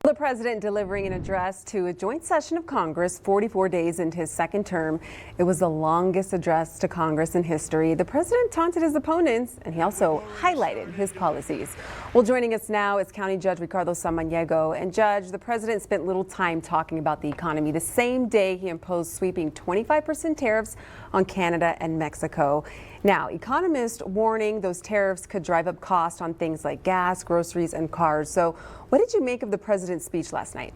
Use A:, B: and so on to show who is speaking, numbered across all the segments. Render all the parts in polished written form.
A: The president delivering an address to a joint session of Congress 44 days into his second term. It was the longest address to Congress in history. The president taunted his opponents, and he also highlighted his policies. Well, joining us now is County Judge Ricardo Samaniego. And Judge, the president spent little time talking about the economy. The same day he imposed sweeping 25% tariffs on Canada and Mexico. Now, economists warning those tariffs could drive up costs on things like gas, groceries, and cars. So what did you make of the president's speech last night?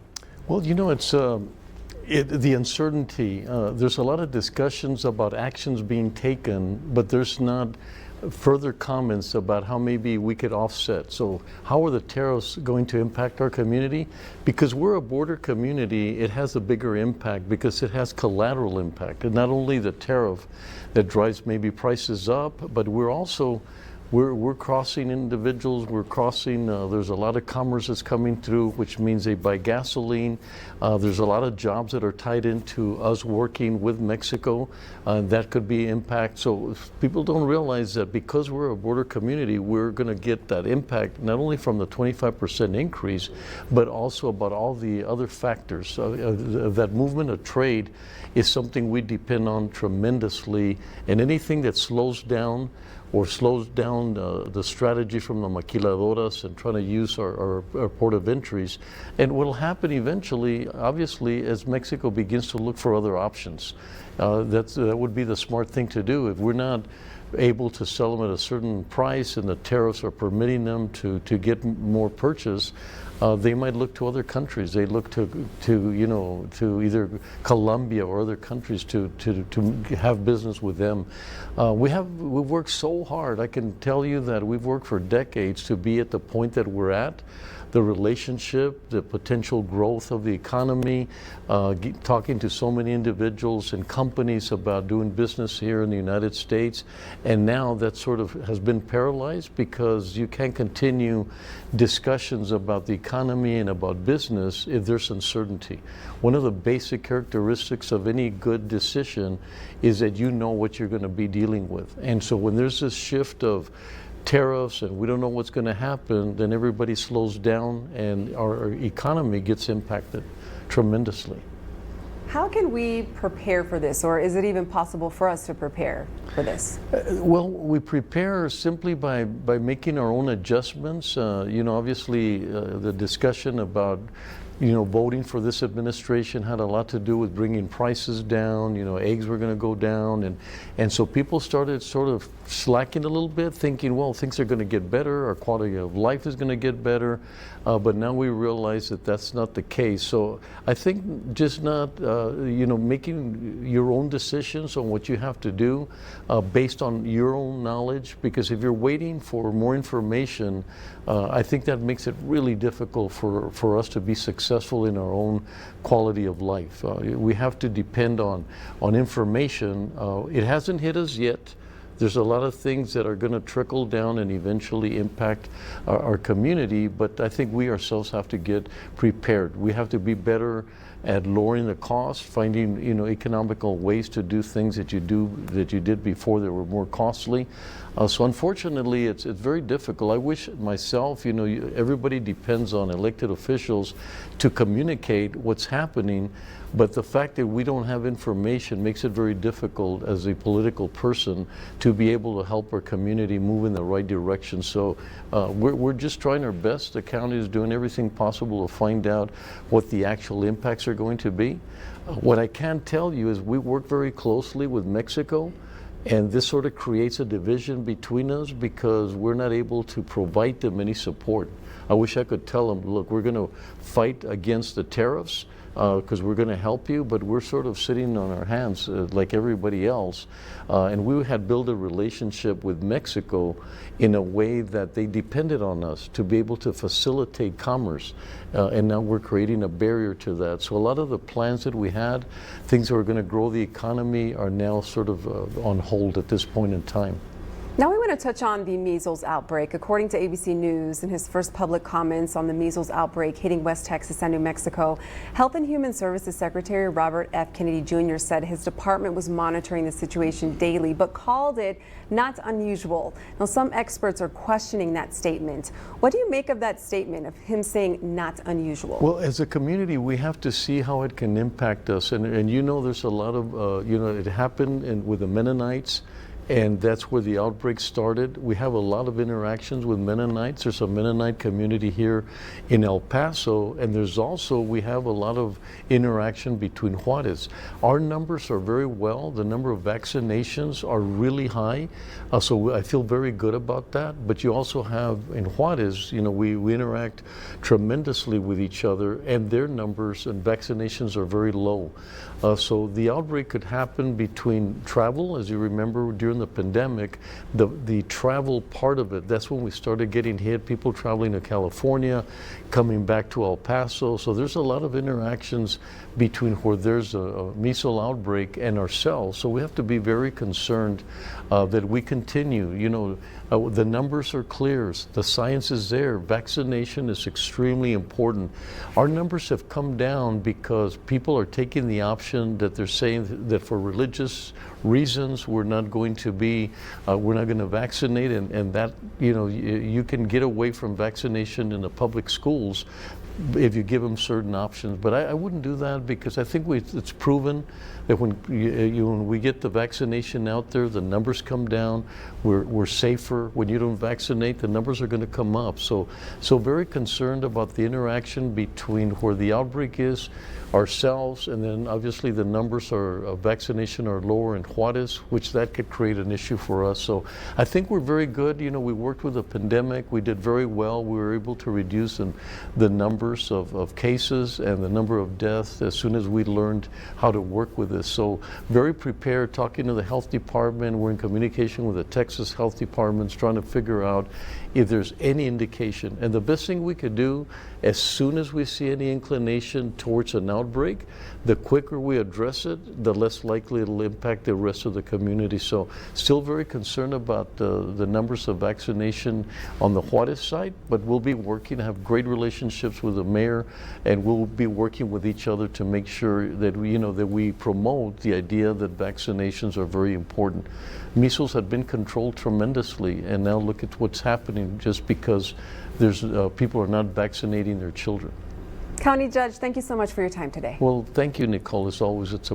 B: Well, you know, it's the uncertainty. There's a lot of discussions about actions being taken, but there's not further comments about how maybe we could offset. So how are the tariffs going to impact our community? Because we're a border community, it has a bigger impact because it has collateral impact. And not only the tariff that drives maybe prices up, but we're crossing individuals, we're crossing, there's a lot of commerce that's coming through, which means they buy gasoline. There's a lot of jobs that are tied into us working with Mexico. That could be impact. So people don't realize that because we're a border community, we're going to get that impact not only from the 25% increase, but also about all the other factors. That movement of trade is something we depend on tremendously, and anything that slows down the strategy from the maquiladoras and trying to use our port of entries. And what will happen eventually, obviously, as Mexico begins to look for other options. That would be the smart thing to do. If we're not able to sell them at a certain price and the tariffs are permitting them to get more purchase, they might look to other countries. They look to either Colombia or other countries to have business with them. We've worked so hard. I can tell you that we've worked for decades to be at the point that we're at. The relationship, the potential growth of the economy, talking to so many individuals and companies about doing business here in the United States. And now that sort of has been paralyzed because you can't continue discussions about the economy and about business if there's uncertainty. One of the basic characteristics of any good decision is that you know what you're going to be dealing with. And so when there's this shift of tariffs and we don't know what's going to happen, then everybody slows down and our economy gets impacted tremendously.
A: How can we prepare for this, or is it even possible for us to prepare for this?
B: Well, we prepare simply by making our own adjustments. Obviously the discussion about voting for this administration had a lot to do with bringing prices down. Eggs were going to go down, and so people started sort of slacking a little bit, thinking, well, things are going to get better, our quality of life is going to get better, but now we realize that that's not the case. So I think just not, making your own decisions on what you have to do based on your own knowledge, because if you're waiting for more information, I think that makes it really difficult for us to be successful in our own quality of life. We have to depend on information. It hasn't hit us yet. There's a lot of things that are going to trickle down and eventually impact our community, but I think we ourselves have to get prepared. We have to be better at lowering the cost, finding economical ways to do things that you did before that were more costly. So unfortunately, it's very difficult. I wish myself, everybody depends on elected officials to communicate what's happening, but the fact that we don't have information makes it very difficult as a political person to be able to help our community move in the right direction. So we're just trying our best. The county is doing everything possible to find out what the actual impacts are going to be. What I can tell you is we work very closely with Mexico, and this sort of creates a division between us because we're not able to provide them any support. I wish I could tell them, look, we're going to fight against the tariffs because we're going to help you, but we're sort of sitting on our hands like everybody else. And we had built a relationship with Mexico in a way that they depended on us to be able to facilitate commerce. And now we're creating a barrier to that. So a lot of the plans that we had, things that were going to grow the economy, are now sort of on hold at this point in time.
A: Now we want to touch on the measles outbreak. According to ABC News, in his first public comments on the measles outbreak hitting West Texas and New Mexico, Health and Human Services Secretary Robert F. Kennedy Jr. said his department was monitoring the situation daily, but called it not unusual. Now, some experts are questioning that statement. What do you make of that statement of him saying not unusual?
B: Well, as a community, we have to see how it can impact us. And you know, there's a lot of, it happened with the Mennonites. And that's where the outbreak started. We have a lot of interactions with Mennonites. There's a Mennonite community here in El Paso, and we have a lot of interaction between Juarez. Our numbers are very well. The number of vaccinations are really high, so I feel very good about that. But you also have in Juarez, we interact tremendously with each other, and their numbers and vaccinations are very low. So the outbreak could happen between travel, as you remember during the pandemic, the travel part of it, that's when we started getting hit, people traveling to California, coming back to El Paso. So there's a lot of interactions between where there's a measles outbreak and ourselves. So we have to be very concerned that we continue. The numbers are clear, the science is there, vaccination is extremely important. Our numbers have come down because people are taking the option that they're saying that for religious reasons we're not going to vaccinate, and that you can get away from vaccination in the public schools if you give them certain options. But I wouldn't do that, because I think it's proven that when we get the vaccination out there, the numbers come down. We're safer. When you don't vaccinate, the numbers are going to come up. So very concerned about the interaction between where the outbreak is, ourselves, and then obviously the numbers of vaccination are lower in Juarez, which that could create an issue for us. So I think we're very good. We worked with the pandemic. We did very well. We were able to reduce the numbers of cases and the number of deaths as soon as we learned how to work with this. So very prepared, talking to the health department. We're in communication with the Texas health departments, trying to figure out if there's any indication. And the best thing we could do, as soon as we see any inclination towards an outbreak, the quicker we address it, the less likely it'll impact the rest of the community. So still very concerned about the numbers of vaccination on the Juarez side, but we'll be working to have great relationships with the mayor, and we'll be working with each other to make sure that we promote the idea that vaccinations are very important. Measles had been controlled tremendously, and now look at what's happening just because people are not vaccinating their children.
A: County Judge, thank you so much for your time today.
B: Well, thank you, Nicole. As always, it's a